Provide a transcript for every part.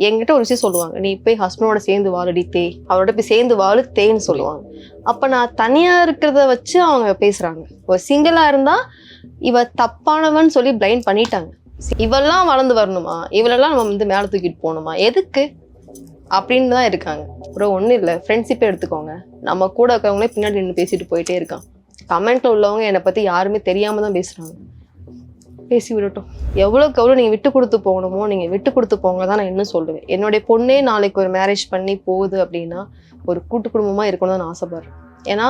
என்கிட்ட ஒரு விஷயம் சொல்லுவாங்க, நீ போய் ஹஸ்பண்டோட சேர்ந்து வாழடி தே, அவரோட போய் சேர்ந்து வாழு தேன்னு சொல்லுவாங்க. அப்ப நான் தனியா இருக்கிறத வச்சு அவங்க பேசுறாங்க. ஒரு சிங்கிளா இருந்தா இவ தப்பானவன் சொல்லி பிளைண்ட் பண்ணிட்டாங்க. இவெல்லாம் வளர்ந்து வரணுமா, இவளெல்லாம் நம்ம வந்து மேல தூக்கிட்டு போகணுமா, எதுக்கு அப்படின்னு தான் இருக்காங்க. அப்புறம் ஒன்றும் இல்லை, ஃப்ரெண்ட்ஷிப்பே எடுத்துக்கோங்க. நம்ம கூட இருக்கவங்களே பின்னாடி நின்று பேசிட்டு போயிட்டே இருக்கான். கமெண்ட்ல உள்ளவங்க என்னை பத்தி யாருமே தெரியாம தான் பேசுறாங்க. பேசி விடட்டும். எவ்வளோக்கு எவ்வளோ நீங்கள் விட்டு கொடுத்து போகணுமோ நீங்கள் விட்டு கொடுத்து போங்க தான் நான் இன்னும் சொல்லுவேன். என்னுடைய பொண்ணே நாளைக்கு ஒரு மேரேஜ் பண்ணி போகுது அப்படின்னா ஒரு கூட்டு குடும்பமாக இருக்கணும்னு தான் நான் ஆசைப்படுறேன். ஏன்னா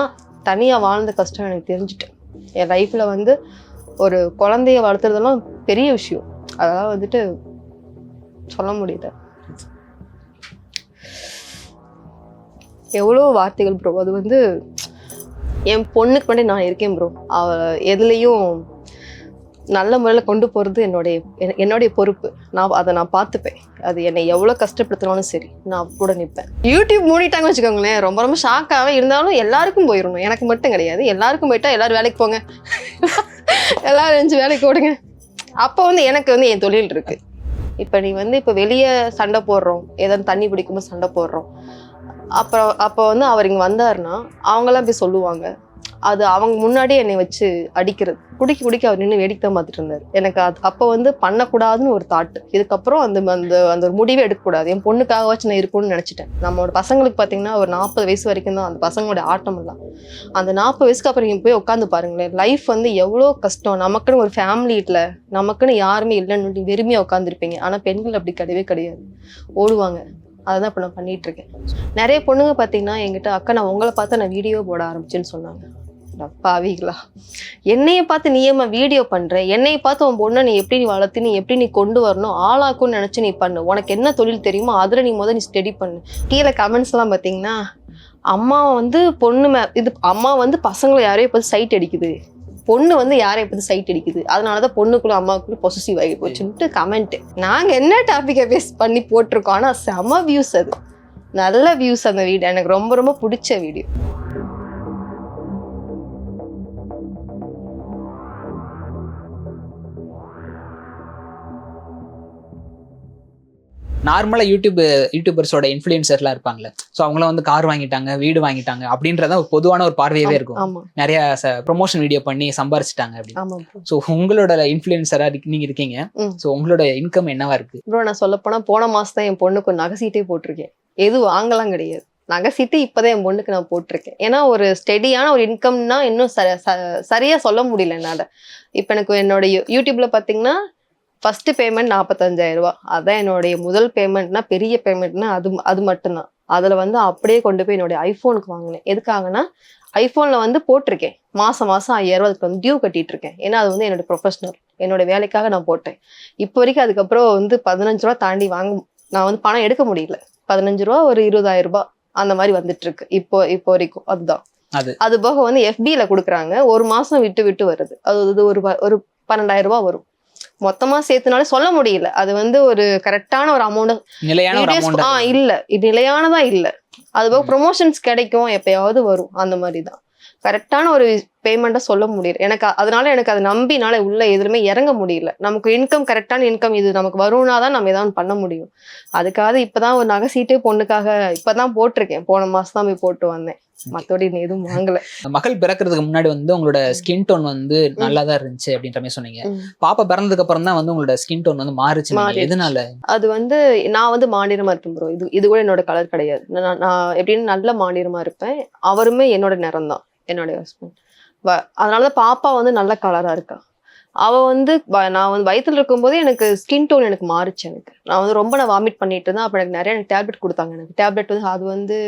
தனியாக வாழ்ந்த கஷ்டம் எனக்கு தெரிஞ்சுட்டேன். என் லைஃப்பில் வந்து ஒரு குழந்தைய வளர்த்துறதெல்லாம் பெரிய விஷயம். அதெல்லாம் வந்துட்டு சொல்ல முடியல. எவ்வளோ வார்த்தைகள் ப்ரோ. அது வந்து என் பொண்ணுக்கு மட்டும் நான் இருக்கேன் ப்ரோ. எதுலேயும் நல்ல முறையில் கொண்டு போகிறது என்னுடைய பொறுப்பு. அதை நான் பார்த்துப்பேன். அது என்னை எவ்வளோ கஷ்டப்படுத்தினாலும் சரி நான் கூட நிற்பேன். யூடியூப் மூடிட்டாங்கன்னு வச்சுக்கோங்களேன், ரொம்ப ரொம்ப ஷாக்காகவே இருந்தாலும் எல்லாருக்கும் போயிடணும். எனக்கு மட்டும் கிடையாது, எல்லாருக்கும் போயிட்டா எல்லாரும் வேலைக்கு போங்க, எல்லாரும் 5 வேலைக்கு ஓடுங்க. அப்போ வந்து எனக்கு வந்து என் தொழில் இருக்குது. இப்போ நீ வந்து இப்போ வெளியே சண்டை போடுறோம், ஏதாவது தண்ணி பிடிக்கும்போது சண்டை போடுறோம். அப்போ வந்து அவர் இங்கே வந்தாருன்னா அவங்களாம் போய் சொல்லுவாங்க. அது அவங்க முன்னாடியே என்னை வச்சு அடிக்கிறது. குடிக்க அவர் நின்று வேடிக்கை தான் பார்த்துட்டு இருந்தார். எனக்கு அப்போ வந்து பண்ணக்கூடாதுன்னு ஒரு தாட்டு. இதுக்கப்புறம் அந்த ஒரு முடிவே எடுக்கக்கூடாது. என் பொண்ணுக்காக வச்சு நான் இருக்கும்னு நினச்சிட்டேன். நம்மளோட பசங்களுக்கு பார்த்தீங்கன்னா ஒரு 40 வயசு வரைக்கும் தான் அந்த பசங்களோட ஆட்டம் எல்லாம். அந்த 40 வயசுக்கு அப்புறம் நீங்கள் போய் உட்காந்து பாருங்களேன், லைஃப் வந்து எவ்வளோ கஷ்டம். நமக்குன்னு ஒரு ஃபேமிலியில் நமக்குன்னு யாருமே இல்லைன்னு வெறுமையாக உட்காந்துருப்பீங்க. ஆனால் பெண்கள் அப்படி கிடையவே கிடையாது, ஓடுவாங்க. அதை இப்போ நான் பண்ணிட்டு இருக்கேன். நிறைய பொண்ணுங்க பார்த்தீங்கன்னா என்கிட்ட, அக்கா நான் உங்களை பார்த்து நான் வீடியோ போட ஆரம்பிச்சேன்னு சொன்னாங்க. பாவிகளா, என்னைய பார்த்து நீ ஏமா வீடியோ பண்ற, என்னைய பார்த்து உன் பொண்ணை நீ எப்படி வளர்த்து நீ எப்படி நீ கொண்டு வரணும் ஆளாக்கும்னு நினைச்சு நீ பண்ணு, உனக்கு என்ன தொழில் தெரியுமோ அதுல நீ நீ ஸ்டடி பண்ணு. கீழே கமெண்ட்ஸ் எல்லாம் பார்த்தீங்கன்னா, அம்மா வந்து அம்மா வந்து பசங்களை யாரையும் பார்த்து சைட் அடிக்குது, பொண்ணு வந்து யாரைய பத்தி சைட் அடிக்குது, அதனாலதான் பொண்ணுக்குள்ள அம்மாவுக்குள்ள பொசசிவ் ஆகி போச்சுன்ட்டு கமெண்ட். நாங்க என்ன டாபிக்கை பேஸ் பண்ணி போட்டிருக்கோம், ஆனா செம வியூஸ். அது நல்ல வியூஸ். அந்த வீடியோ எனக்கு ரொம்ப ரொம்ப பிடிச்ச வீடியோ. நார்மலா யூடியூபர்ஸோட இன்ஃப்ளூயன்சர்லாம் இருப்பாங்கல்ல, ஸோ அவங்களாம் வந்து கார் வாங்கிட்டாங்க, வீடு வாங்கிட்டாங்க அப்படின்றத ஒரு பொதுவான ஒரு பார்வையாவே இருக்கும். நிறைய ப்ரொமோஷன் வீடியோ பண்ணி சம்பாரிச்சிட்டாங்க அப்படின்னு. ஸோ உங்களோட இன்ஃப்ளூயன்சரா நீங்க இருக்கீங்க, ஸோ உங்களோட இன்கம் என்னவா இருக்கு ப்ரோ? நான் சொல்ல போனா போன மாசம் தான் என் பொண்ணுக்கு ஒரு நகை சீட்டே போட்டிருக்கேன். எதுவும் வாங்கலாம் கிடையாது, நகை சீட்டு இப்பதான் என் பொண்ணுக்கு நான் போட்டிருக்கேன். ஏன்னா ஒரு ஸ்டெடியான ஒரு இன்கம்னா இன்னும் சரியா சொல்ல முடியல என்னால. இப்ப எனக்கு என்னோட யூடியூப்ல பாத்தீங்கன்னா ஃபர்ஸ்ட் பேமெண்ட் 45,000 ரூபா. அதான் என்னுடைய முதல் பேமெண்ட்னா, பெரிய பேமெண்ட்னா அது மட்டும்தான். அதுல வந்து அப்படியே கொண்டு போய் என்னுடைய ஐபோனுக்கு வாங்கினேன். எதுக்காகனா ஐபோன்ல வந்து போட்டிருக்கேன் மாசம் 5,000 ரூபா அதுக்கு வந்து டியூ கட்டிட்டு இருக்கேன். ஏன்னா அது வந்து என்னோட ப்ரொஃபஷனல், என்னோட வேலைக்காக நான் போட்டேன். இப்போ வரைக்கும் அதுக்கப்புறம் வந்து 15 ரூபா தாண்டி நான் வந்து பணம் எடுக்க முடியல. 15 ரூபா ஒரு 20,000 ரூபாய் அந்த மாதிரி வந்துட்டு இருக்கு இப்போ வரைக்கும். அதுதான் அது போக வந்து FB-ல கொடுக்குறாங்க, ஒரு மாசம் விட்டு விட்டு வருது. அது ஒரு 12,000 ரூபாய் வரும். மொத்தமா சேர்த்துனாலே சொல்ல முடியல. அது வந்து ஒரு கரெக்டான ஒரு அமௌண்ட் இல்ல, இது நிலையானதா இல்ல. அது போக ப்ரொமோஷன்ஸ் கிடைக்கும், எப்பயாவது வரும், அந்த மாதிரிதான். கரெக்டான ஒரு பேமெண்ட்டா சொல்ல முடியல எனக்கு. அதனால எனக்கு அதை நம்பினால உள்ள எதுவுமே இறங்க முடியல. நமக்கு இன்கம், கரெக்டான இன்கம் இது நமக்கு வரும்னா தான் நம்ம ஏதாவது பண்ண முடியும். அதுக்காக இப்பதான் ஒரு நகை சீட்டே பொண்ணுக்காக இப்பதான் போட்டிருக்கேன். போன மாசம் தான் போய் போட்டு வந்தேன். மத்தபடி எதுவும் வாங்கல. மகள் பிறக்கிறதுக்கு முன்னாடி வந்து உங்களோட ஸ்கின் டோன் வந்து நல்லாதான் இருந்துச்சு அப்படின்ற மாதிரி சொன்னீங்க. பாப்பா பிறந்ததுக்கு அப்புறம் தான் வந்து உங்களோட ஸ்கின் டோன் வந்து மாறுச்சு. எதனால? அது வந்து நான் வந்து மாநிறமா இருப்பேன் ப்ரோ. இது கூட என்னோட கலர் கிடையாது. நான் எப்படின்னு நல்ல மாநிறமா இருப்பேன். அவருமே என்னோட நிறம் தான், என்னுடைய ஹஸ்பண்ட். அதனாலதான் பாப்பா வந்து நல்ல கலரா இருக்கா. நான் வந்து வயிற்றுல இருக்கும்போதே எனக்கு ஸ்கின் டோன் எனக்கு மாறுச்சு. நான் வந்து ரொம்ப வாமிட் பண்ணிட்டு இருந்தேன். அப்போ எனக்கு நிறைய டேப்லெட் கொடுத்தாங்க. எனக்கு டேப்லெட் வந்து அது வந்து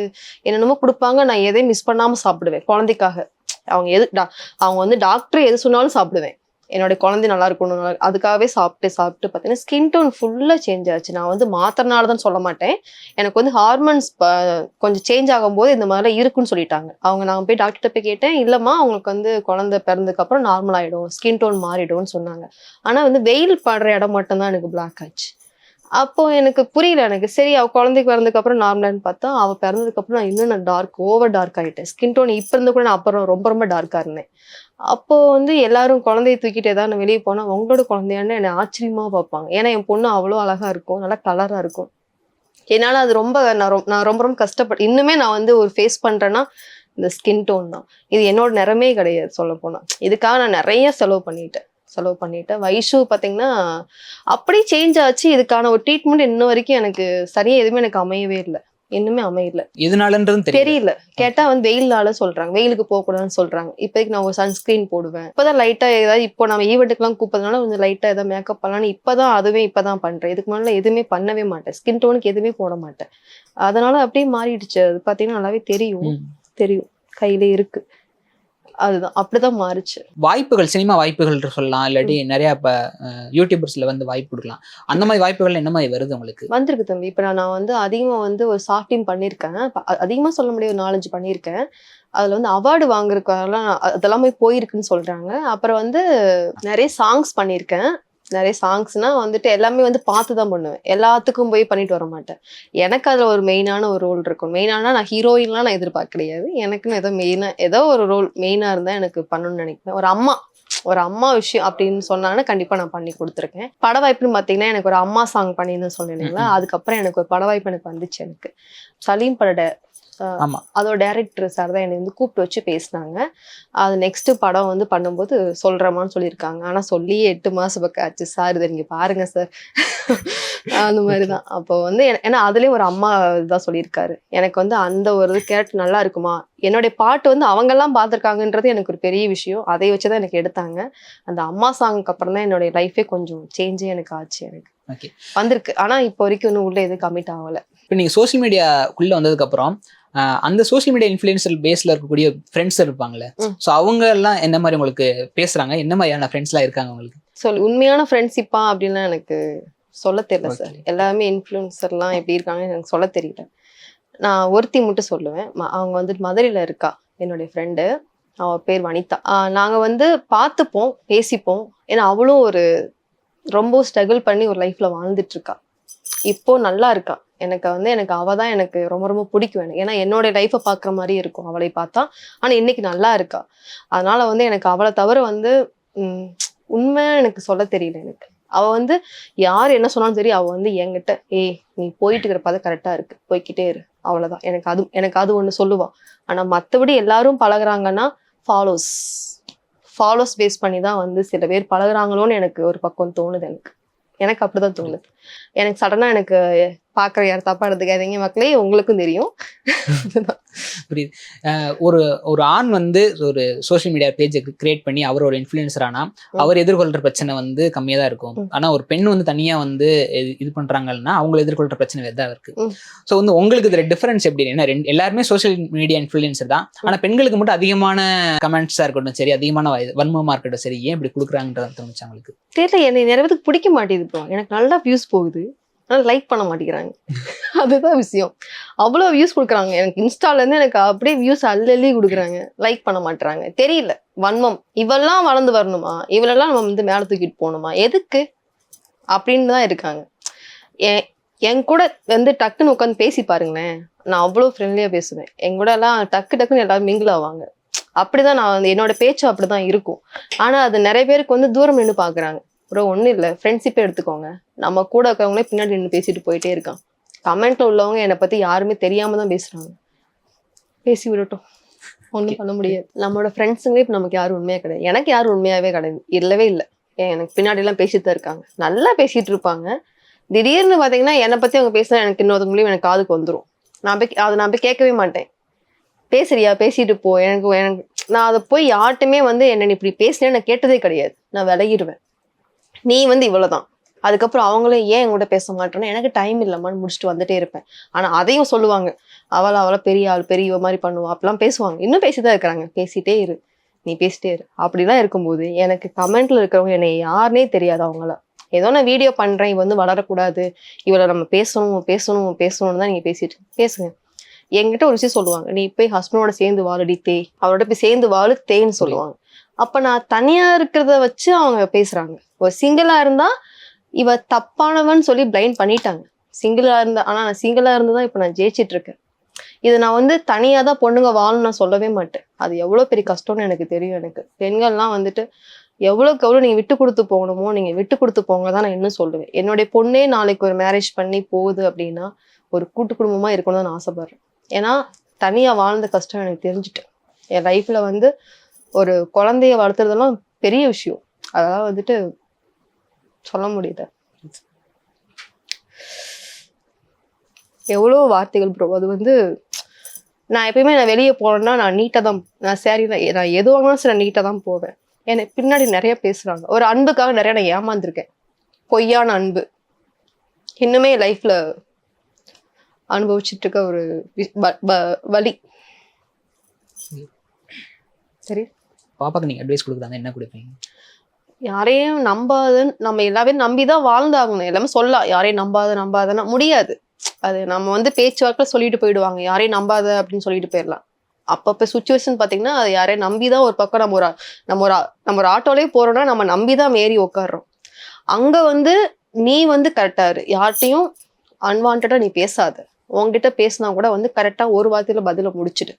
என்னென்னமோ கொடுப்பாங்க. நான் எதையும் மிஸ் பண்ணாம சாப்பிடுவேன் குழந்தைக்காக. அவங்க வந்து டாக்டர் எது சொன்னாலும் சாப்பிடுவேன். என்னோட குழந்தை நல்லா இருக்கணும், அதுக்காகவே சாப்பிட்டு பார்த்தீங்கன்னா ஸ்கின் டோன் ஃபுல்லாக சேஞ்ச் ஆச்சு. நான் வந்து மாத்திரனால தான் சொல்ல மாட்டேன். எனக்கு வந்து ஹார்மோன்ஸ் கொஞ்சம் சேஞ்ச் ஆகும்போது இந்த மாதிரிலாம் இருக்குன்னு சொல்லிட்டாங்க. நான் போய் டாக்டர்கிட்ட போய் கேட்டேன், இல்லைம்மா அவங்களுக்கு வந்து குழந்தை பிறந்ததுக்கு அப்புறம் நார்மல் ஆகிடும், ஸ்கின் டோன் மாறிடும்னு சொன்னாங்க. ஆனால் வந்து வெயில் படுற இடம் மட்டும்தான் எனக்கு பிளாக் ஆச்சு. அப்போ எனக்கு புரியல. எனக்கு சரி அவள் குழந்தைக்கு பிறந்ததுக்கு அப்புறம் நார்மலான்னு பார்த்தா, அவள் பிறந்ததுக்கு அப்புறம் நான் இன்னும் ஓவர் டார்க் ஆகிட்டேன். ஸ்கின் டோன் இப்போ இருந்து கூட நான் அப்புறம் ரொம்ப ரொம்ப டார்க்காக இருந்தேன். அப்போ வந்து எல்லாரும் குழந்தைய தூக்கிட்டு ஏதாவது நான் வெளியே போனா உங்களோட குழந்தையான்னு என்னை ஆச்சரியமா பார்ப்பாங்க. ஏன்னா என் பொண்ணு அவ்வளோ அழகா இருக்கும், நல்லா கலரா இருக்கும். என்னால் அது ரொம்ப நான் ரொம்ப ரொம்ப கஷ்டப்பட்டு இன்னுமே நான் வந்து ஒரு ஃபேஸ் பண்ணுறேன்னா இந்த ஸ்கின் டோன் தான். இது என்னோட நிறமே கிடையாது சொல்ல போனால். இதுக்காக நான் நிறைய செலவு பண்ணிட்டேன். வைஷு பார்த்தீங்கன்னா அப்படியே சேஞ்ச் ஆச்சு. இதுக்கான ஒரு ட்ரீட்மெண்ட் இன்ன வரைக்கும் எனக்கு சரியாக எதுவுமே எனக்கு அமையவே இல்லை. இன்னுமே அமையல. எதனாலன்றது தெரியல. கேட்டா வந்து வெயில்னால சொல்றாங்க, வெயிலுக்கு போகக்கூடாதுன்னு சொல்றாங்க. இப்போதைக்கு நான் ஒரு சன்ஸ்கிரீன் போடுவேன். இப்பதான் லைட்டா ஏதாவது இப்போ நம்ம ஈவெண்ட்டுக்குலாம் கூப்பிடுறதுனால கொஞ்சம் லைட்டா ஏதாவது மேக்கப் பண்ணலாம்னு இப்பதான் பண்றேன். இதுக்கு முன்னால எதுவுமே பண்ணவே மாட்டேன். ஸ்கின் டோனுக்கு எதுவுமே போட மாட்டேன். அதனால அப்படியே மாறிடுச்சு. அது பாத்தீங்கன்னா நல்லாவே தெரியும் கையிலே இருக்கு. அதுதான் அப்படிதான் மாறுச்சு. வாய்ப்புகள், சினிமா வாய்ப்புகள் சொல்லலாம், இல்லாட்டி நிறைய இப்ப யூடியூபர்ஸ்ல வந்து வாய்ப்பு கொடுக்கலாம். அந்த மாதிரி வாய்ப்புகள் என்ன மாதிரி வருது உங்களுக்கு? வந்திருக்கு தம்பி. இப்ப நான் வந்து அதிகமா வந்து ஒரு ஷார்ட் ஃபிலிம் பண்ணியிருக்கேன். அதிகமா சொல்ல முடியாது, ஒரு 4-5 பண்ணியிருக்கேன். அதுல வந்து அவார்டு வாங்குறதுக்காகலாம் அதெல்லாமே போயிருக்குன்னு சொல்றாங்க. அப்புறம் வந்து நிறைய சாங்ஸ் பண்ணியிருக்கேன். நிறைய சாங்ஸ்னா வந்துட்டு எல்லாமே வந்து பார்த்து தான் பண்ணுவேன். எல்லாத்துக்கும் போய் பண்ணிட்டு வர மாட்டேன். எனக்கு அதுல ஒரு மெயினான ஒரு ரோல் இருக்கும். மெயினானா நான் ஹீரோயின்லாம் நான் எதிர்பார்க்க கிடையாது. எனக்குன்னு ஏதோ ஒரு ரோல் மெயினா இருந்தா எனக்கு பண்ணணும்னு நினைப்பேன். ஒரு அம்மா விஷயம் அப்படின்னு சொன்னாங்கன்னா கண்டிப்பா நான் பண்ணி கொடுத்துருக்கேன். பட வாய்ப்புன்னு பார்த்தீங்கன்னா எனக்கு ஒரு அம்மா சாங் பண்ணின்னு சொன்னீங்களா, அதுக்கப்புறம் எனக்கு ஒரு பட வாய்ப்பு எனக்கு வந்துச்சு. எனக்கு சலீம் பட அதோட டைரக்டர் சார் தான் என்னை வந்து கூப்பிட்டு வச்சு பேசினாங்க. அது நெக்ஸ்ட் படம் வந்து பண்ணும்போது சொல்றமான்னு சொல்லியிருக்காங்க. ஆனா சொல்லி 8 மாசம் பக்கம் ஆச்சு. சார் இதை நீங்க பாருங்க சார் அந்த மாதிரிதான். அப்போ வந்து ஏன்னா அதுலயும் ஒரு அம்மா தான் சொல்லியிருக்காரு. எனக்கு வந்து அந்த ஒரு கேரக்டர் நல்லா இருக்குமா, என்னுடைய பாட்டு வந்து அவங்க எல்லாம் பார்த்திருக்காங்கன்றது எனக்கு ஒரு பெரிய விஷயம். அதை வச்சுதான் எனக்கு எடுத்தாங்க. அந்த அம்மா சாங்க்கு அப்புறம் தான் என்னுடைய லைஃபே கொஞ்சம் சேஞ்சே எனக்கு ஆச்சு. எனக்கு வந்திருக்கு. ஆனா இப்போ வரைக்கும் இன்னும் உள்ள எதுவும் கமிட் ஆகல. இப்போ நீங்க சோசியல் மீடியாக்குள்ள வந்ததுக்கு அப்புறம் அந்த சோசியல் மீடியா இன்ஃப்ளூயன்சர் பேஸ்ல இருக்கக்கூடிய ஃப்ரெண்ட்ஸ் இருப்பாங்கல்ல, ஸோ அவங்க எல்லாம் என்ன மாதிரி உங்களுக்கு பேசுறாங்க? என்ன மாதிரியான ஃப்ரெண்ட்ஸ் எல்லாம் இருக்காங்க உங்களுக்கு? உண்மையான ஃப்ரெண்ட்ஷிப்பா அப்படின்லாம் எனக்கு சொல்ல தெரியல சார். எல்லாமே இன்ஃப்ளூயன்சர்லாம் எப்படி இருக்காங்கன்னு எனக்கு சொல்ல தெரியல. நான் ஒருத்தி மட்டும் சொல்லுவேன். அவங்க வந்துட்டு மதுரையில இருக்கா, என்னுடைய ஃப்ரெண்டு. அவ பேர் வனிதா. நாங்க வந்து பார்த்துப்போம், பேசிப்போம். ஏன்னா அவளும் ஒரு ரொம்ப ஸ்ட்ரகிள் பண்ணி ஒரு லைஃப்ல வாழ்ந்துட்டு இருக்கா. இப்போ நல்லா இருக்கா. எனக்கு அவ தான் எனக்கு ரொம்ப ரொம்ப பிடிக்கும். ஏன்னா என்னோட லைஃப்பை பார்க்குற மாதிரி இருக்கும் அவளை பார்த்தா. ஆனா இன்னைக்கு நல்லா இருக்கா. அதனால வந்து எனக்கு அவளை தவிர வந்து உண்மையா எனக்கு சொல்ல தெரியல. எனக்கு அவ வந்து யார் என்ன சொன்னாலும் சரி, அவ வந்து என்கிட்ட நீ போயிட்டு இருக்கிற பாதை கரெக்டா இருக்கு, போய்கிட்டே இரு, அவ்வளவுதான். எனக்கு அது ஒண்ணு சொல்லுவா. ஆனா மத்தபடி எல்லாரும் பழகுறாங்கன்னா ஃபாலோஸ் பேஸ் பண்ணி தான் வந்து சில பேர் பழகுறாங்களோன்னு எனக்கு ஒரு பக்கம் தோணுது. எனக்கு அப்படிதான் தோணுது. எனக்கு சடனா எனக்கு பாக்குற யார் தப்பா எடுத்துக்காதீங்க மக்களே, உங்களுக்கும் தெரியும். புரியுது. ஒரு ஆண் வந்து ஒரு சோசியல் மீடியா பேஜை கிரியேட் பண்ணி அவர் ஒரு இன்ஃப்ளூயன்சர் ஆனா அவர் எதிர்கொள்ற பிரச்சனை வந்து கம்மியா தான் இருக்கும். ஆனா ஒரு பெண் வந்து தனியா வந்து இது பண்றாங்கன்னா அவங்க எதிர்கொள்ற பிரச்சனை வேற தான் இருக்கு. ஸோ வந்து உங்களுக்கு இதுல டிஃபரன்ஸ் எப்படி? ஏன்னா எல்லாருமே சோசியல் மீடியா இன்ஃப்ளூயன்சர் தான். ஆனா பெண்களுக்கு மட்டும் அதிகமான கமெண்ட்ஸா இருக்கட்டும் சரி, அதிகமான வன்மமா இருக்கட்டும் சரி, ஏன் இப்படி கொடுக்குறாங்கன்றது தோணுச்சு அவங்களுக்கு? தெரியல. என்னை நிறைய பேருக்கு பிடிக்க மாட்டேங்குது. எனக்கு நல்லா வியூஸ் போகுது, ஆனால் லைக் பண்ண மாட்டேங்கிறாங்க. அதுதான் விஷயம். அவ்வளோ வியூஸ் கொடுக்குறாங்க. எனக்கு இன்ஸ்டாலேருந்து எனக்கு அப்படியே வியூஸ் அள்ளி கொடுக்குறாங்க. லைக் பண்ண மாட்டுறாங்க. தெரியல, வன்மம். இவெல்லாம் வளர்ந்து வரணுமா, இவளெல்லாம் நம்ம வந்து மேலே தூக்கிட்டு போகணுமா, எதுக்கு அப்படின்னு தான் இருக்காங்க. என் கூட வந்து டக்குன்னு உட்காந்து பேசி பாருங்களேன், நான் அவ்வளோ ஃப்ரெண்ட்லியாக பேசுவேன். என் கூட எல்லாம் டக்குன்னு எல்லாரும் மிங்கிள் ஆவாங்க. அப்படிதான் நான் வந்து என்னோட பேச்சு அப்படிதான் இருக்கும். ஆனால் அது நிறைய பேருக்கு வந்து தூரம் நின்று பார்க்குறாங்க. ப்ரோ ஒன்றும் இல்லை, ஃப்ரெண்ட்ஷிப்பே எடுத்துக்கோங்க. நம்ம கூட இருக்கிறவங்களே பின்னாடி நின்று பேசிட்டு போயிட்டே இருக்கான். கமெண்ட்ல உள்ளவங்க என்னை பற்றி யாருமே தெரியாமல் தான் பேசுகிறாங்க. பேசி விடட்டும், ஒன்றும் பண்ண முடியாது. நம்மளோட ஃப்ரெண்ட்ஸுங்களே இப்போ நமக்கு யாரும் உண்மையாக கிடையாது. எனக்கு யாரும் உண்மையாகவே கிடையாது, இல்லவே இல்லை. எனக்கு பின்னாடிலாம் பேசிட்டு தான் இருக்காங்க, நல்லா பேசிகிட்டு இருப்பாங்க. திடீர்னு பார்த்தீங்கன்னா என்னை பற்றி அவங்க பேசினா எனக்கு இன்னொருத்தவங்களையும் எனக்கு காதுக்கு வந்துடும். நான் போய் கேட்கவே மாட்டேன். பேசுறியா, பேசிட்டு போ. எனக்கு நான் அதை போய் யார்ட்டுமே வந்து என்ன இப்படி பேசினேன்னு நான் கேட்டதே கிடையாது. நான் விலகிடுவேன். நீ வந்து இவ்வளவுதான். அதுக்கப்புறம் அவங்களும் ஏன் என்கூட பேச மாட்டேன்னா எனக்கு டைம் இல்லம்மான்னு முடிச்சுட்டு வந்துட்டே இருப்பேன். ஆனா அதையும் சொல்லுவாங்க, அவளை பெரிய ஆள், பெரிய மாதிரி பண்ணுவா அப்படிலாம் பேசுவாங்க. இன்னும் பேசிதான் இருக்கிறாங்க. பேசிட்டே இரு, நீ பேசிட்டே இரு. அப்படிலாம் இருக்கும்போது எனக்கு கமெண்ட்ல இருக்கிறவங்க என்னை யாருன்னே தெரியாது. அவங்கள ஏதோ நான் வீடியோ பண்றேன், இவ வந்து வளரக்கூடாது, இவளை நம்ம பேசணும்னு தான் நீங்க பேசுங்க. என்கிட்ட ஒரு விஷயம் சொல்லுவாங்க, நீ போய் ஹஸ்பண்டோட சேர்ந்து வாழுடி அவரோட போய் சேர்ந்து வாழு தேன்னு சொல்லுவாங்க. அப்ப நான் தனியா இருக்கிறத வச்சு அவங்க பேசுறாங்க. ஒரு சிங்கிளா இருந்தா இவ தப்பானவன்னு சொல்லி பிளைண்ட் பண்ணிட்டாங்க. சிங்கிளா இருந்தா, ஆனா நான் சிங்கிளா இருந்துதான் இப்ப நான் ஜெயிச்சிட்டு இருக்கேன். இது நான் வந்து தனியா தான் பொண்ணுங்க வாழணும் நான் சொல்லவே மாட்டேன். அது எவ்வளவு பெரிய கஷ்டம்னு எனக்கு தெரியும். எனக்கு பெண்கள்லாம் வந்துட்டு எவ்வளோக்கு எவ்வளோ நீங்கள் விட்டு கொடுத்து போகணுமோ நீங்கள் விட்டு கொடுத்து போங்க தான் நான் இன்னும் சொல்லுவேன். என்னுடைய பொண்ணே நாளைக்கு ஒரு மேரேஜ் பண்ணி போகுது அப்படின்னா ஒரு கூட்டு குடும்பமாக இருக்கணும்னு நான் ஆசைப்படுறேன். ஏன்னா தனியாக வாழ்ந்த கஷ்டம் எனக்கு தெரிஞ்சுட்டேன். என் லைஃப்பில் வந்து ஒரு குழந்தைய வளர்த்துறதெல்லாம் பெரிய விஷயம். அதாவது வந்துட்டு சொல்ல முடியல. எவ்வளோ வார்த்தைகள் ப்ரோ. அது வந்து நான் எப்பயுமே நான் வெளியே போனேன்னா நான் நீட்டாக தான், நான் சாரி நான் எது வாங்கினாலும் சரி நான் நீட்டாக தான் போவேன். எனக்கு பின்னாடி நிறைய பேசுறாங்க. ஒரு அன்புக்காக நிறைய நான் ஏமாந்துருக்கேன். பொய்யான அன்பு இன்னுமே லைஃப்ல அனுபவிச்சுட்டு இருக்க ஒரு வலி. சரி, பாப்பாக்கு நீங்க அட்வைஸ் கொடுக்குறாங்க, என்ன கொடுப்பீங்க? யாரையும் நம்பாதன்னு, நம்ம எல்லாமே நம்பிதான் வாழ்ந்தாகணும். எல்லாமே சொல்லலாம், யாரையும் நம்பாதன்னா முடியாது. அது நம்ம வந்து பேச்சுவாக்கில் சொல்லிட்டு போயிடுவாங்க, யாரையும் நம்பாத அப்படின்னு சொல்லிட்டு போயிடலாம். அப்பப்போ சுச்சுவேஷன் பார்த்தீங்கன்னா அது யாரையும் நம்பிதான் ஒரு பக்கம் நம்ம ஒரு ஆட்டோலேயே போறோம்னா நம்ம நம்பிதான் ஏறி உட்காடுறோம். அங்க வந்து நீ வந்து கரெக்டா இரு, யார்கிட்டையும் அன்வான்டா நீ பேசாத. உங்ககிட்ட பேசினா கூட வந்து கரெக்டா ஒரு வார்த்தையில பதில முடிச்சுடு.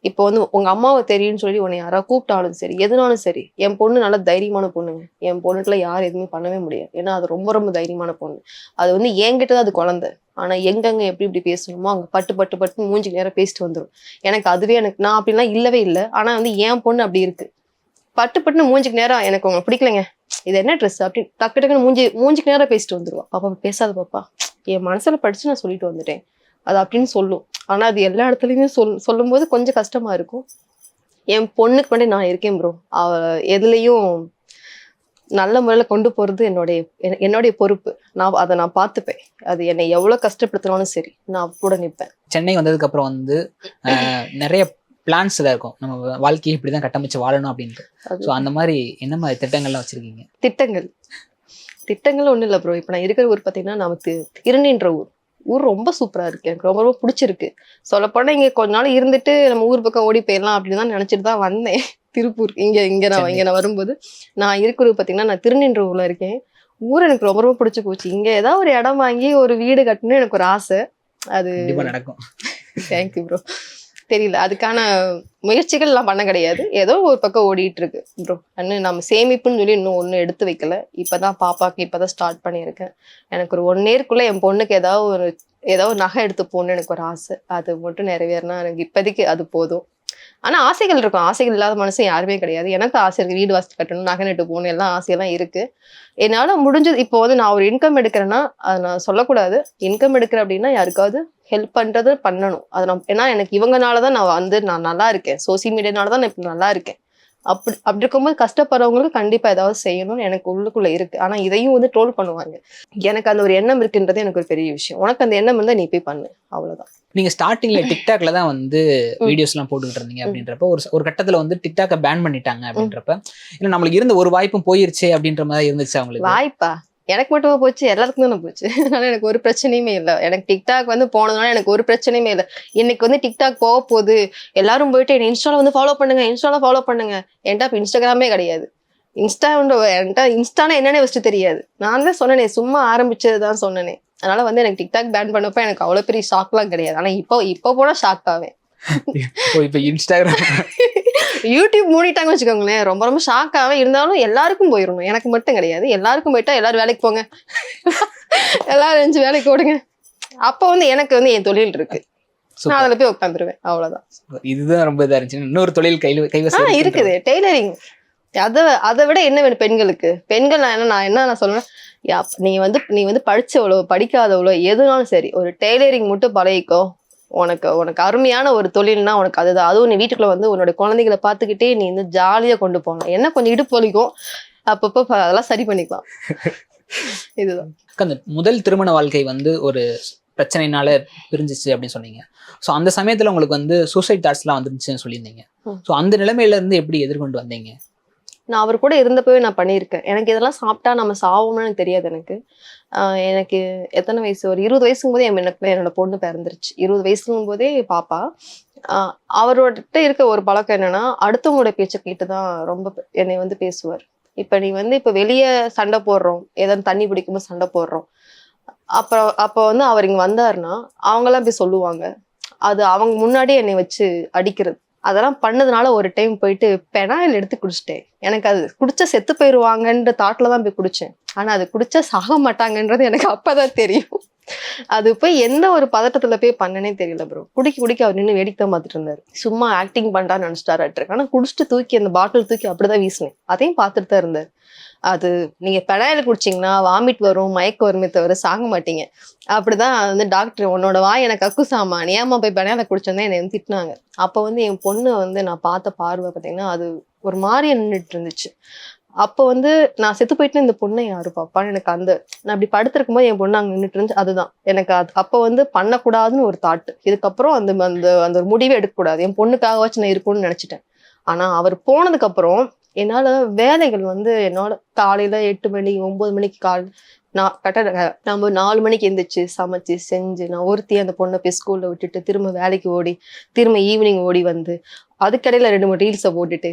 இப்போ வந்து உங்க அம்மாவை தெரியும்னு சொல்லி உன்னை யாராவது கூப்பிட்டாலும் சரி, எதுனாலும் சரி. என் பொண்ணு நல்ல தைரியமான பொண்ணுங்க. என் பொண்ணுக்குள்ள யாரும் எதுவுமே பண்ணவே முடியாது. ஏன்னா அது ரொம்ப ரொம்ப தைரியமான பொண்ணு. அது வந்து என்கிட்டதான் அது குழந்தை. ஆனா எங்கெங்க எப்படி இப்படி பேசணுமோ அங்க பட்டு மூஞ்சிக்கு நேரம் பேசிட்டு வந்துடும். எனக்கு அதுவே நான் அப்படிலாம் இல்லவே இல்லை. ஆனா வந்து என் பொண்ணு அப்படி இருக்கு. பட்டு மூஞ்சிக்கு நேரம் எனக்கு உங்களுக்கு பிடிக்கலைங்க, இது என்ன ட்ரெஸ் அப்படி டக்கு டக்குன்னு மூஞ்சிக்கு நேரம் பேசிட்டு வந்துருவா. பாப்பா பேசாத பாப்பா, என் மனசுல படிச்சு நான் சொல்லிட்டு வந்துட்டேன் அது அப்படின்னு சொல்லும். ஆனா அது எல்லா இடத்துலயுமே சொல்லும் போது கொஞ்சம் கஷ்டமா இருக்கும். என் பொண்ணுக்கு மட்டும் நான் இருக்கேன் ப்ரோ. அவ எதுலையும் நல்ல முறையில கொண்டு போறது என்னுடைய பொறுப்பு. அதை நான் பார்த்துப்பேன். அது என்னை எவ்வளவு கஷ்டப்படுத்தினாலும் சரி நான் கூட நிற்பேன். சென்னை வந்ததுக்கு அப்புறம் வந்து நிறைய பிளான்ஸ் தான் இருக்கும், நம்ம வாழ்க்கையை இப்படிதான் கட்டமைச்சு வாழணும் அப்படின்ட்டு. ஸோ அந்த மாதிரி என்ன மாதிரி திட்டங்கள்லாம் வச்சிருக்கீங்க? திட்டங்கள் ஒன்றும் இல்லை ப்ரோ. இப்போ நான் இருக்கிற ஊர் பார்த்தீங்கன்னா நமக்கு திருநின்ற ஊர் ரொம்ப சூப்பரா இருக்கு. எனக்கு ரொம்ப ரொம்ப பிடிச்சிருக்கு. சொல்லப்போனா இங்க கொஞ்ச நாள் இருந்துட்டு நம்ம ஊர் பக்கம் ஓடி போயிடலாம் அப்படின்னு தான் நினைச்சிட்டு தான் வந்தேன் திருப்பூர். இங்க நான் வரும்போது நான் இருக்கிறது பார்த்தீங்கன்னா நான் திருநின்ற ஊர்ல இருக்கேன். ஊர் எனக்கு ரொம்ப ரொம்ப பிடிச்சி போச்சு. இங்க ஏதாவது ஒரு இடம் வாங்கி ஒரு வீடு கட்டணும்னு எனக்கு ஒரு ஆசை. அது நடக்கும். Thank you bro. தெரியல, அதுக்கான முயற்சிகள் எல்லாம் பண்ண கிடையாது. ஏதோ ஒரு பக்கம் ஓடிட்டு இருக்கு ப்ரோ. இன்னும் நம்ம சேமிப்புன்னு சொல்லி இன்னும் ஒன்றும் எடுத்து வைக்கல. இப்பதான் பாப்பாக்கு இப்பதான் ஸ்டார்ட் பண்ணியிருக்கேன். எனக்கு ஒரு 1 இயர்க்குள்ள என் பொண்ணுக்கு ஏதாவது ஒரு நகை எடுத்து போகணும்னு எனக்கு ஒரு ஆசை. அது மட்டும் நிறைவேறினா எனக்கு இப்போதைக்கு அது போதும். ஆனா ஆசைகள் இருக்கும். ஆசைகள் இல்லாத மனுஷன் யாருமே கிடையாது. எனக்கு ஆசை இருக்கு, வீடு வாசல் கட்டணும், நகை நட்டு போகணும், எல்லாம் ஆசையெல்லாம் இருக்கு. என்னால முடிஞ்சது. இப்போ வந்து நான் ஒரு இன்கம் எடுக்கிறேன்னா அதை நான் சொல்லக்கூடாது. இன்கம் எடுக்கிறேன் அப்படின்னா யாருக்காவது ஹெல்ப் பண்றது பண்ணணும். அது ஏன்னா எனக்கு இவங்கனாலதான் நான் நல்லா இருக்கேன். சோசியல் மீடியானாலதான் நான் இப்ப நல்லா இருக்கேன். அப்படி இருக்கும்போது கஷ்டப்படுறவங்களுக்கு கண்டிப்பா ஏதாவது செய்யணும்னு எனக்கு உள்ளுக்குள்ள இருக்கு. ஆனா இதையும் வந்து ட்ரோல் பண்ணுவாங்க. எனக்கு அந்த ஒரு எண்ணம் இருக்குன்றது எனக்கு ஒரு பெரிய விஷயம். உனக்கு அந்த எண்ணம் இருந்தா நீ போய் பண்ணு, அவ்வளவுதான். நீங்க ஸ்டார்டிங்ல டிக்டாக்ல தான் வந்து வீடியோஸ் எல்லாம் போட்டுக்கிட்டு இருந்தீங்க அப்படின்றப்ப ஒரு கட்டத்துல வந்து டிக்டாக்க பேன் பண்ணிட்டாங்க அப்படின்றப்ப இல்ல நம்மளுக்கு இருந்த ஒரு வாய்ப்பும் போயிருச்சு அப்படின்ற மாதிரி இருந்துச்சு அவங்களுக்கு? வாய்ப்பா எனக்கு மட்டுமா போச்சு? எல்லாருக்கும் தானே போச்சு. அதனால எனக்கு ஒரு பிரச்சனையுமே இல்லை. எனக்கு டிக்டாக் வந்து போனதுனால எனக்கு ஒரு பிரச்சனையுமே இல்லை. இன்னைக்கு வந்து டிக்டாக் போக போகுது, எல்லாரும் போயிட்டு என்ன இன்ஸ்டால வந்து ஃபாலோ பண்ணுங்க. என்கிட்ட இப்போ இன்ஸ்டாகிராமே கிடையாது. என்கிட்ட இன்ஸ்டானா என்னன்னே ஃபர்ஸ்ட் தெரியாது. நான் தான் சொன்னேனே, சும்மா ஆரம்பிச்சதுதான் சொன்னேனே. அதனால வந்து எனக்கு டிக்டாக் பேன் பண்ணப்ப எனக்கு அவ்வளவு பெரிய ஷாக்லாம் கிடையாது. ஆனா இப்போ போனா ஷாக் ஆவேன். இப்ப இன்ஸ்டாகிராம் யூடியூப் மூடிட்டாங்கன்னு வச்சுக்கோங்களேன், ரொம்ப ரொம்ப ஷாக் ஆகும். இருந்தாலும் எல்லாருக்கும் போயிடணும், எனக்கு மட்டும் கிடையாது. எல்லாருக்கும் போயிட்டா எல்லாரும் வேலைக்கு போங்க, எல்லாரும் 5 வேலைக்கு ஓடுங்க. அப்போ வந்து எனக்கு வந்து என் தொழில் இருக்கு, நான் அதுல போய் உட்காந்துருவேன், அவ்வளவுதான். இதுதான் ரொம்ப இதா இருந்துச்சு. இன்னொரு தொழில் கைவசம் இருக்குது, டெய்லரிங். அதை விட என்ன வேணும் பெண்களுக்கு? பெண்கள் நான் என்ன சொல்லுவேன், நீ வந்து படிச்சவளோ படிக்காதவளோ எதுனாலும் சரி ஒரு டெய்லரிங் மட்டும் பழகிக்கோ. உனக்கு அருமையான ஒரு தொழில்னா உனக்கு அதுதான். அதுவும் நீ வீட்டுக்குள்ள வந்து உன்னோட குழந்தைகளை பார்த்துக்கிட்டே நீ வந்து ஜாலியா கொண்டு போகலாம். என்ன கொஞ்சம் இடுப்பு வலிக்கும், அப்பப்போ அதெல்லாம் சரி பண்ணிக்கலாம். இதுதான். அந்த முதல் திருமண வாழ்க்கை வந்து ஒரு பிரச்சனைனால பிரிஞ்சிச்சு அப்படின்னு சொன்னீங்க. ஸோ அந்த சமயத்துல உங்களுக்கு வந்து சூசைட் தாட்ஸ்லாம் வந்துருந்துச்சுன்னு சொல்லியிருந்தீங்க. ஸோ அந்த நிலைமையில இருந்து எப்படி எதிர்கொண்டு வந்தீங்க? நான் அவர் கூட இருந்தப்பவே நான் பண்ணியிருக்கேன். எனக்கு இதெல்லாம் சாப்பிட்டா நம்ம சாவோம்னு எனக்கு தெரியாது. எனக்கு எத்தனை வயசு, ஒரு 20 வயசுங்கும் போதே என்னோட பொண்ணு பிறந்துருச்சு. 20 வயசுங்கும் போதே பாப்பா. அவரோட இருக்க ஒரு பழக்கம் என்னன்னா, அடுத்தவங்களோட பேச்சை கேட்டுதான் ரொம்ப என்னை வந்து பேசுவார். இப்ப வெளியே சண்டை போடுறோம், ஏதாவது தண்ணி பிடிக்கும்போது சண்டை போடுறோம், அப்ப அவர் இங்க வந்தாருன்னா அவங்கெல்லாம் போய் சொல்லுவாங்க. அது அவங்க முன்னாடியே என்னை வச்சு அடிக்கிறது. அதெல்லாம் பண்ணதுனால ஒரு டைம் போயிட்டு பெனாயில் எடுத்து குடிச்சிட்டேன். எனக்கு அது குடிச்சா செத்து போயிடுவாங்கன்ற தாட்ல தான் போய் குடிச்சேன். ஆனா அது குடிச்சா சாக மாட்டாங்கன்றது எனக்கு அப்பதான் தெரியும். அது போய் எந்த ஒரு பதட்டத்துல போய் பண்ணனே தெரியல ப்ரோ. குடிக்க அவர் நின்று வேடிக்கை தான் பார்த்துட்டு இருந்தாரு. சும்மா ஆக்டிங் பண்றான்னு நினைச்சிட்டாரு. ஆனா குடிச்சிட்டு தூக்கி அந்த பாட்டில் தூக்கி அப்படிதான் வீசினேன். அதையும் பார்த்துட்டு தான் இருந்தாரு. அது நீங்க பெனாயில் குடிச்சிங்கன்னா வாமிட் வரும், மயக்கம் வருமே தவிர சாக மாட்டீங்க. அப்படிதான் வந்து டாக்டர் உன்னோட வாய் எனக்கு கக்குசாமா, நீ ஏமா போய் பெனாயில குடிச்சோன்னே என்னை வந்து திட்டினாங்க. அப்போ வந்து என் பொண்ணு வந்து நான் பார்த்த பார்வை பார்த்தீங்கன்னா அது ஒரு மாதிரியா நின்றுட்டு இருந்துச்சு. அப்போ வந்து நான் செத்து போயிட்டு இந்த பொண்ணை யாரு பாப்பான்னு எனக்கு நான் அப்படி படுத்திருக்கும் போது என் பொண்ணு அங்கே நின்றுட்டு இருந்துச்சு. அதுதான் எனக்கு அப்போ வந்து பண்ணக்கூடாதுன்னு ஒரு தாட்டு. இதுக்கப்புறம் அந்த அந்த அந்த ஒரு முடிவே எடுக்கக்கூடாது, என் பொண்ணுக்காகவாச்சும் நான் இருக்கும்னு நினைச்சிட்டேன். ஆனா அவர் போனதுக்கு அப்புறம் என்னால வேலைகள் வந்து என்னோட காலையில 8 மணி 9 மணிக்கு நான் நம்ம 4 மணிக்கு எந்திரிச்சு சமைச்சு செஞ்சு நான் ஒருத்தி அந்த பொண்ணை போய் ஸ்கூல்ல விட்டுட்டு திரும்ப வேலைக்கு ஓடி திரும்ப ஈவினிங் ஓடி வந்து அதுக்கடையில 2-3 ரீல்ஸை போட்டுட்டு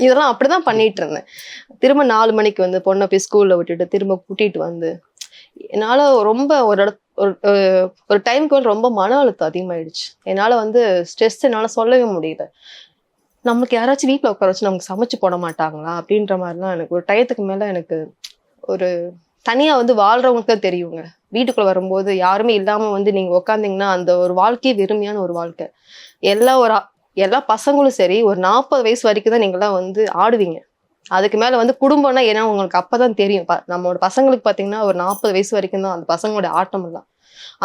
இதெல்லாம் அப்படிதான் பண்ணிட்டு இருந்தேன். திரும்ப 4 மணிக்கு வந்து பொண்ணை போய் ஸ்கூல்ல விட்டுட்டு திரும்ப கூட்டிட்டு வந்து என்னால ரொம்ப ஒரு டைமுக்கு வந்து ரொம்ப மன அழுத்தம் அதிகமாயிடுச்சு. என்னால வந்து ஸ்ட்ரெஸ் என்னால சொல்லவே முடியல. நமக்கு யாராச்சும் வீட்டில் உட்கார வச்சு நமக்கு சமைச்சு போட மாட்டாங்களா அப்படின்ற மாதிரிலாம் எனக்கு ஒரு டயத்துக்கு மேல எனக்கு ஒரு தனியா வந்து வாழ்றவங்களுக்கு தான் தெரியுங்க. வீட்டுக்குள்ள வரும்போது யாருமே இல்லாம வந்து நீங்க உட்காந்தீங்கன்னா அந்த ஒரு வாழ்க்கையே வெறுமையான ஒரு வாழ்க்கை. எல்லா பசங்களும் சரி ஒரு 40 வயசு வரைக்கும் தான் நீங்களாம் வந்து ஆடுவீங்க. அதுக்கு மேல வந்து குடும்பம்னா ஏன்னா உங்களுக்கு அப்பதான் தெரியும். நம்மளோட பசங்களுக்கு பாத்தீங்கன்னா ஒரு 40 வயசு வரைக்கும் தான் அந்த பசங்களோட ஆட்டம் எல்லாம்.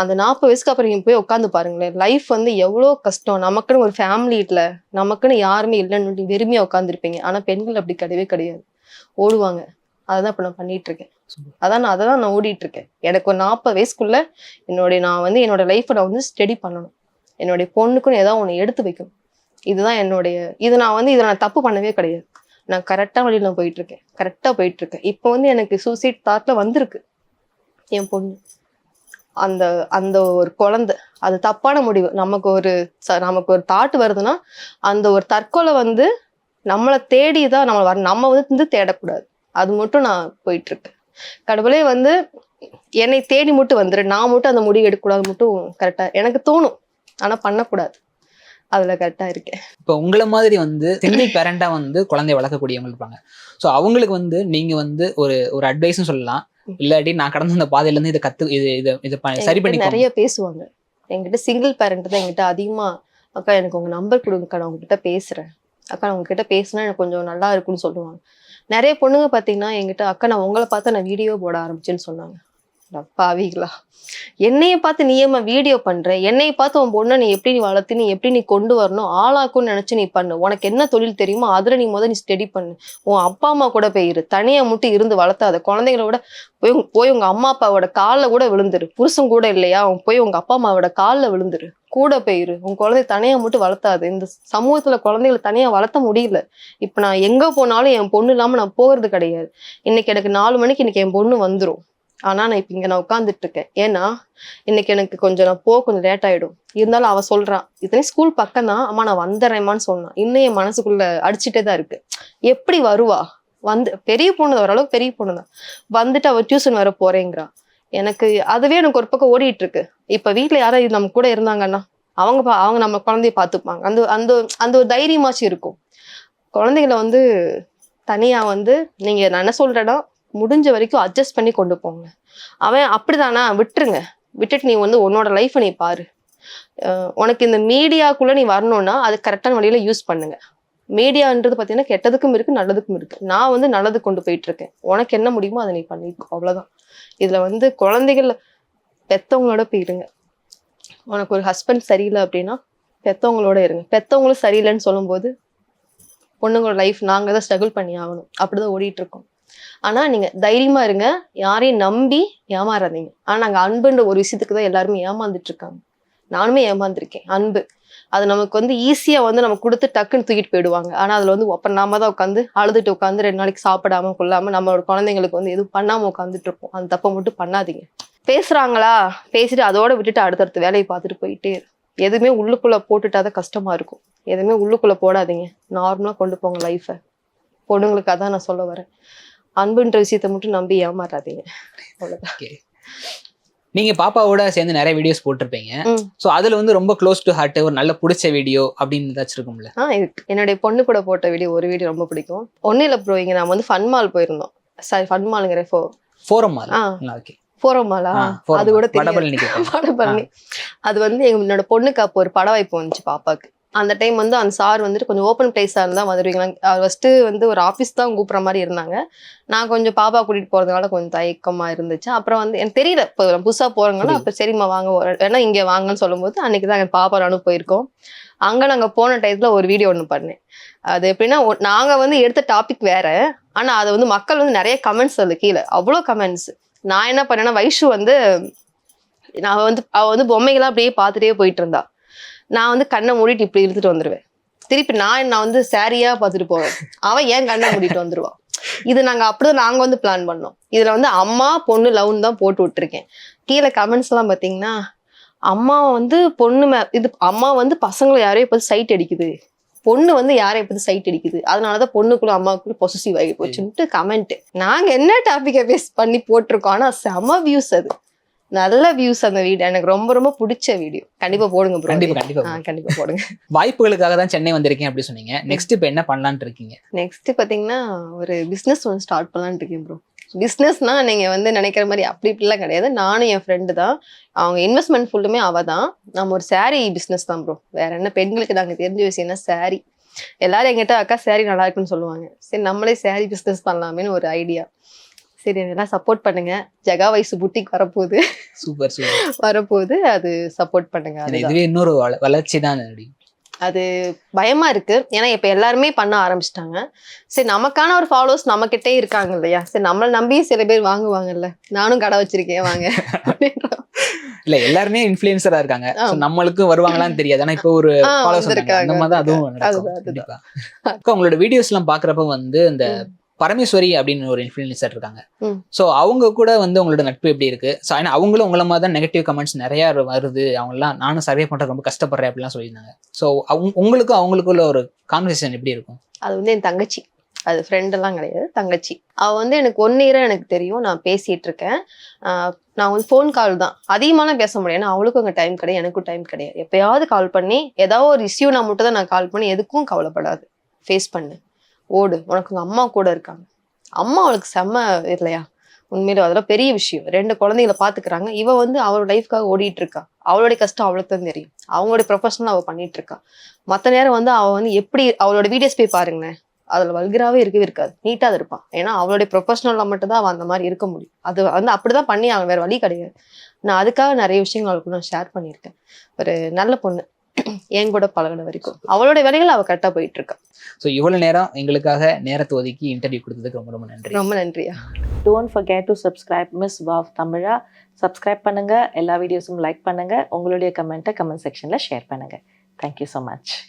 அந்த 40 வயசுக்கு அப்புறம் நீங்க போய் உட்காந்து பாருங்களேன், லைஃப் வந்து எவ்வளோ கஷ்டம். நமக்குன்னு ஒரு ஃபேமிலி இல்ல, நமக்குன்னு யாருமே இல்லைன்னு வெறுமையா உட்காந்துருப்பீங்க. ஆனா பெண்கள் அப்படி கிடையவே கிடையாது, ஓடுவாங்க. அதான் இப்ப நான் பண்ணிட்டு இருக்கேன். அததான் நான் ஓடிட்டு இருக்கேன். எனக்கு ஒரு 40 வயசுக்குள்ள நான் வந்து என்னோட லைஃப்பை நான் வந்து ஸ்டடி பண்ணணும். என்னுடைய பொண்ணுக்குன்னு ஏதாவது ஒண்ணு எடுத்து வைக்கணும். இதுதான் இதை நான் தப்பு பண்ணவே கிடையாது. நான் கரெக்டா வழியில போயிட்டு இருக்கேன், கரெக்டா போயிட்டு இருக்கேன். இப்போ வந்து எனக்கு சூசைட் தாட்ல வந்திருக்கு. என் பொண்ணு அந்த அந்த ஒரு குழந்தை, அது தப்பான முடிவு. நமக்கு ஒரு தாட் வருதுன்னா அந்த ஒரு தற்கொலை வந்து நம்மளை தேடிதான் நம்ம வந்து தேடக்கூடாது. அது மட்டும் நான் போயிட்டு இருக்கேன். கடவுளே வந்து என்னை தேடி மட்டும் வந்துரு, நான் மட்டும் அந்த முடிவு எடுக்கக்கூடாது மட்டும் கரெக்டா எனக்கு தோணும். ஆனா பண்ணக்கூடாது, அதுல கரெக்டா இருக்கேன். இப்போ உங்களை மாதிரி வந்து சிங்கிள் பேரண்டா வந்து குழந்தைய வளர்க்கக்கூடியவங்க இருப்பாங்க. ஸோ அவங்களுக்கு வந்து நீங்க வந்து ஒரு அட்வைஸும் சொல்லலாம், இல்லாட்டி நான் கடந்து அந்த பாதையில இருந்து இதை சரி பண்ணி நிறைய பேசுவாங்க. என்கிட்ட சிங்கிள் பேரண்ட் தான் என்கிட்ட அதிகமா, அக்கா எனக்கு உங்க நம்பர் கொடுங்கக்கா, நான் உங்ககிட்ட பேசுறேன், அக்கா நான் உங்ககிட்ட பேசினா எனக்கு கொஞ்சம் நல்லா இருக்குன்னு சொல்லுவாங்க. நிறைய பொண்ணுங்க பாத்தீங்கன்னா என்கிட்ட, அக்கா நான் உங்களை பார்த்து நான் வீடியோ போட ஆரம்பிச்சேன்னு சொன்னாங்க. பாவிகளா, என்னைய பார்த்து நீ ஏமா வீடியோ பண்ற, என்னைய பார்த்து உன் பொண்ணை நீ எப்படி வளர்த்து நீ எப்படி கொண்டு வரணும் ஆளாக்குன்னு நினைச்சு நீ பண்ணு. உனக்கு என்ன தொழில் தெரியுமோ அதுல நீ ஸ்டடி பண்ணு. உன் அப்பா அம்மா கூட போயிரு, தனியா மட்டும் இருந்து வளர்த்தாத. குழந்தைங்களோட போய் உங்க அம்மா அப்பாவோட காலில் கூட விழுந்துரு. புருஷன் கூட இல்லையா, போய் உங்க அப்பா அம்மாவோட காலில் விழுந்துரு, கூட போயிரு. உன் குழந்தை தனியா மட்டும் வளர்த்தாது. இந்த சமூகத்துல குழந்தைகளை தனியா வளர்த்த முடியல. இப்ப நான் எங்க போனாலும் என் பொண்ணு இல்லாம நான் போறது கிடையாது. இன்னைக்கு எனக்கு 4 மணிக்கு இன்னைக்கு என் பொண்ணு வந்துரும். ஆனா நான் இப்ப இங்க நான் உட்காந்துட்டு இருக்கேன். ஏன்னா இன்னைக்கு எனக்கு கொஞ்சம் கொஞ்சம் லேட் ஆயிடும். இருந்தாலும் அவ சொல்றான், இத்தனை ஸ்கூல் பக்கம் தான் அம்மா நான் வந்துடுறேம்மான்னு சொன்னான். இன்னும் என் மனசுக்குள்ள அடிச்சுட்டே தான் இருக்கு. எப்படி வருவா, பெரிய பொண்ணு தான், ஓரளவுக்கு பெரிய பொண்ணு தான், வந்துட்டு அவ டியூஷன் வர போறேங்கிறா. எனக்கு அதுவே எனக்கு ஒரு பக்கம் ஓடிட்டு இருக்கு. இப்ப வீட்டுல யாராவது நம்ம கூட இருந்தாங்கன்னா அவங்க நம்ம குழந்தைய பாத்துப்பாங்க. அந்த அந்த அந்த ஒரு தைரியமாச்சும் இருக்கும். குழந்தைகளை வந்து தனியா வந்து நீங்க நான் என்ன சொல்றேன்னா முடிஞ்ச வரைக்கும் அட்ஜஸ்ட் பண்ணி கொண்டு போங்க. அவன் அப்படிதானா, விட்டுருங்க. விட்டுட்டு நீ வந்து உன்னோட லைஃப்பை நீ பாரு. உனக்கு இந்த மீடியாக்குள்ள நீ வரணும்னா அது கரெக்டான வழியில யூஸ் பண்ணுங்க. மீடியான்றது பார்த்தீங்கன்னா கெட்டதுக்கும் இருக்கு, நல்லதுக்கும் இருக்கு. நான் வந்து நல்லது கொண்டு போயிட்டு இருக்கேன். உனக்கு என்ன முடியுமோ அதை நீ பண்ணிக்கோ, அவ்வளவுதான். இதுல வந்து குழந்தைகள் பெத்தவங்களோட போயிருங்க. உனக்கு ஒரு ஹஸ்பண்ட் சரியில்லை அப்படின்னா பெத்தவங்களோட இருங்க. பெத்தவங்களும் சரியில்லைன்னு சொல்லும்போது பொண்ணுங்களோட லைஃப் நாங்க தான் ஸ்ட்ரகிள் பண்ணி ஆகணும். அப்படிதான் ஓடிட்டு இருக்கோம். ஆனா நீங்க தைரியமா இருங்க, யாரையும் நம்பி ஏமாறாதீங்க. ஆனா நாங்க அன்புன்ற ஒரு விஷயத்துக்கு தான் எல்லாருமே ஏமாந்துட்டு இருக்காங்க. நானுமே ஏமாந்துருக்கேன். அன்பு அது நமக்கு வந்து ஈஸியா வந்து நம்ம கொடுத்து டக்குன்னு தூக்கிட்டு போயிடுவாங்க. ஆனா அதுல வந்து அப்புறம் நாம தான் உட்காந்து அழுதுட்டு உட்காந்து 2 நாளைக்கு சாப்பிடாம கொள்ளாம நம்மளோட குழந்தைங்களுக்கு வந்து எதுவும் பண்ணாம உட்காந்துட்டு இருப்போம். அந்த தப்பை மட்டும் பண்ணாதீங்க. பேசுறாங்களா, பேசிட்டு அதோட விட்டுட்டு அடுத்தடுத்த வேலையை பார்த்துட்டு போயிட்டே எதுவுமே உள்ளுக்குள்ள போட்டுட்டாதான் கஷ்டமா இருக்கும். எதுவுமே உள்ளுக்குள்ள போடாதீங்க, நார்மலா கொண்டு போங்க லைஃபை. பொண்ணுங்களுக்கு அதான் நான் சொல்ல வரேன். அன்புன்ற விஷயத்த மட்டும் நம்பி ஏமாறாதீங்க, அவ்வளவுதான். நீங்க பாப்பாவோட சேர்ந்து நிறைய வீடியோஸ் போட்டிருப்பீங்க. சோ அதுல வந்து ரொம்ப க்ளோஸ் டு ஹார்ட் ஒரு நல்ல பிடிச்ச வீடியோ அப்படின்னு ஏதாச்சும் இருக்கும்ல? இருக்கு. என்னுடைய பொண்ணு கூட போட்ட ஒரு வீடியோ ரொம்ப பிடிக்கும். ஒன்னும் இல்ல ப்ரோ, இங்க நாம வந்து ஃபன் மால் போயிருந்தோம். சாரி, ஃபன் மாலுங்கிற ஃபோரம் மால். ஓகே, ஃபோரம் மாலா? அது கூட வடபழனி. அது வந்து என்னோட பொண்ணுக்கு அப்போ ஒரு பட வாய்ப்பு வந்துச்சு பாப்பாக்கு. அந்த டைம் வந்து அந்த சார் வந்துட்டு கொஞ்சம் ஓப்பன் பிளேஸா இருந்தா வந்துருவீங்களா, ஃபர்ஸ்ட் வந்து ஒரு ஆஃபீஸ் தான் கூப்பிட்ற மாதிரி இருந்தாங்க. நான் கொஞ்சம் பாப்பா கூட்டிட்டு போறதுனால கொஞ்சம் தயக்கமா இருந்துச்சு. அப்புறம் வந்து எனக்கு தெரியல, இப்போ புதுசா போறவங்களும் அப்ப சரிம்மா வாங்க வேணா இங்க வாங்கன்னு சொல்லும்போது அன்னைக்குதான் என் பாப்பா நானும் போயிருக்கோம். அங்க நாங்க போன டயத்துல ஒரு வீடியோ ஒண்ணு பண்ணேன். அது எப்படின்னா, நாங்க வந்து எடுத்த டாபிக் வேற, ஆனா அது வந்து மக்கள் வந்து நிறைய கமெண்ட்ஸ் அது கீழே அவ்வளோ கமெண்ட்ஸ். நான் என்ன பண்ணேன்னா, வைஷு வந்து அவ வந்து பொம்மைகளாம் அப்படியே பார்த்துட்டே போயிட்டு இருந்தா. நான் வந்து கண்ணை மூடிட்டு இப்படி இழுத்துட்டு வந்துருவேன். திருப்பி நான் வந்து சாரியா பார்த்துட்டு போவேன். அவன் ஏன் கண்ணை மூடிட்டு வந்துருவான். இது நாங்க வந்து பிளான் பண்ணோம். இதுல வந்து அம்மா பொண்ணு லவ்னு தான் போட்டு விட்டுருக்கேன். கீழே கமெண்ட்ஸ் எல்லாம் பாத்தீங்கன்னா, அம்மா வந்து அம்மா வந்து பசங்களை யாரையும் பத்தி சைட் அடிக்குது, பொண்ணு வந்து யாரைய பத்தி சைட் அடிக்குது, அதனாலதான் பொண்ணுக்குள்ள அம்மாவுக்குள்ள பொசசிவ் ஆகி போச்சுன்ட்டு கமெண்ட். நாங்க என்ன டாபிக்கை பேஸ் பண்ணி போட்டிருக்கோம், ஆனா செம வியூஸ். அது நல்ல வியூஸ். அந்த வீடியோ எனக்கு ரொம்ப ரொம்ப பிடிச்ச வீடியோ. கண்டிப்பா போடுங்க ப்ரோ. கண்டிப்பா போடுங்க. வாய்ப்புகளுக்காக தான் சென்னை வந்திருக்கேன் அப்படி சொன்னீங்க. நெக்ஸ்ட் இப்ப என்ன பண்ணலாம்னு இருக்கீங்க? நெக்ஸ்ட் பாத்தீங்கன்னா, ஒரு பிசினஸ் ஒன்று ஸ்டார்ட் பண்ணலான்னு இருக்கேன் ப்ரோ. பிசினஸ்னா நீங்க வந்து நினைக்கிற மாதிரி அப்படி இப்படிலாம் கிடையாது. நானும் என் ஃப்ரெண்டு தான். அவங்க இன்வெஸ்ட்மெண்ட் ஃபுல்லுமே அவ தான். நம்ம ஒரு சாரி பிசினஸ் தான் ப்ரோ. வேற என்ன, பெண்களுக்கு நாங்க தெரிஞ்ச விஷயம்னா சாரி. எல்லாரும் எங்கிட்ட அக்கா சாரி நல்லா இருக்குன்னு சொல்லுவாங்க. சரி, நம்மளே சாரி பிசினஸ் பண்ணலாமேன்னு ஒரு ஐடியா. சரி, எல்லாம் சப்போர்ட் பண்ணுங்க. ஜகா வைசு புட்டிக் வரப்போகுது. சூப்பர் வரப்போகுது. அது சப்போர்ட் பண்ணுங்க. இதுவே இன்னொரு வளர்ச்சி தான். அது பயமா இருக்கு. ஏன்னா இப்ப எல்லாருமே பண்ண ஆரம்பிச்சிட்டாங்க. சரி, நமக்கான ஒரு ஃபாலோவர்ஸ் நம்ம கிட்டே இருக்காங்க இல்லையா? சரி, நம்மள நம்பி சில பேர் வாங்குவாங்கல்ல. நானும் கடை வச்சிருக்கேன் வாங்க. இல்ல, எல்லாருமே இன்ஃப்ளூயன்சரா இருக்காங்க. நம்மளுக்கு வருவாங்களான்னு தெரியாது. ஆனா இப்போ ஒரு ஃபாலோவர்ஸ் இருக்காங்க. அந்த மாதிரி அதுவும் நடக்கும். உங்களோட வீடியோஸ் எல்லாம் பாக்குறப்ப வந்து இந்த பரமேஸ்வரி அப்படின்னு ஒரு இன்ஃப்ளூயன்சர் இருக்காங்க. சோ அவங்க கூட வந்து உங்களோட நட்பு எப்படி இருக்கு? அவங்களும் உங்களை மாதிரி தான் நெகட்டிவ் கமெண்ட்ஸ் நிறைய வருது, அவங்கலாம் நானும் சர்வே பண்றது ரொம்ப கஷ்டப்படுறேன் அப்படிலாம் சொல்லியிருந்தாங்க. சோ உங்களுக்கும் அவங்களுக்குள்ள ஒரு கான்வர்சேஷன் எப்படி இருக்கும்? அது வந்து என் தங்கச்சி. அது ஃப்ரெண்ட் எல்லாம் கிடையாது, தங்கச்சி. அவ வந்து எனக்கு 1 year எனக்கு தெரியும். நான் பேசிட்டு இருக்கேன். நான் வந்து ஃபோன் கால் தான் அதிகமாலாம் பேச முடியும். ஏன்னா அவளுக்கும் அங்கே டைம் கிடையாது, எனக்கும் டைம் கிடையாது. எப்பயாவது கால் பண்ணி ஏதாவது ஒரு இஷ்யூ நான் மட்டும் தான் நான் கால் பண்ணி, எதுக்கும் கவலைப்படாது, ஃபேஸ் பண்ணு, ஓடு, உனக்கு உங்க அம்மா கூட இருக்காங்க. அம்மா அவளுக்கு செம்ம இல்லையா? உண்மையில அதெல்லாம் பெரிய விஷயம். 2 குழந்தைகளை பாத்துக்கிறாங்க. இவ வந்து அவளோட லைஃப்காக ஓடிட்டு இருக்கா. அவளுடைய கஷ்டம் அவளுக்கு தான் தெரியும். அவங்களுடைய ப்ரொஃபஷனல் அவ பண்ணிட்டு இருக்கா. மத்த நேரம் வந்து அவ வந்து எப்படி அவளோட வீடியோஸ் போய் பாருங்களேன், அதுல வல்கராவே இருக்கவே இருக்காது, நீட்டா தான் இருப்பான். ஏன்னா அவளுடைய ப்ரொஃபஷனல்ல மட்டும் தான் அவன் அந்த மாதிரி இருக்க முடியும். அது வந்து அப்படிதான் பண்ணி அவன், வேற வழி கிடையாது. நான் அதுக்காக நிறைய விஷயங்கள் அவளுக்கு நான் ஷேர் பண்ணியிருக்கேன். ஒரு நல்ல பொண்ணு, என் கூட பழகின வரைக்கும் அவளோட வேலைகள் அவ கரெக்டா போயிட்டு இருக்கா. ஸோ இவ்வளவு நேரம் எங்களுக்காக நேரத்தை ஒதுக்கி இன்டர்வியூ கொடுத்ததுக்கு ரொம்ப ரொம்ப நன்றி. ரொம்ப நன்றியா. Don't forget to subscribe Miss Vav Tamila. Subscribe பண்ணுங்க, எல்லா வீடியோஸும் லைக் பண்ணுங்க, உங்களுடைய கமெண்ட்டை கமெண்ட் செக்ஷன்ல ஷேர் பண்ணுங்க. Thank you so much.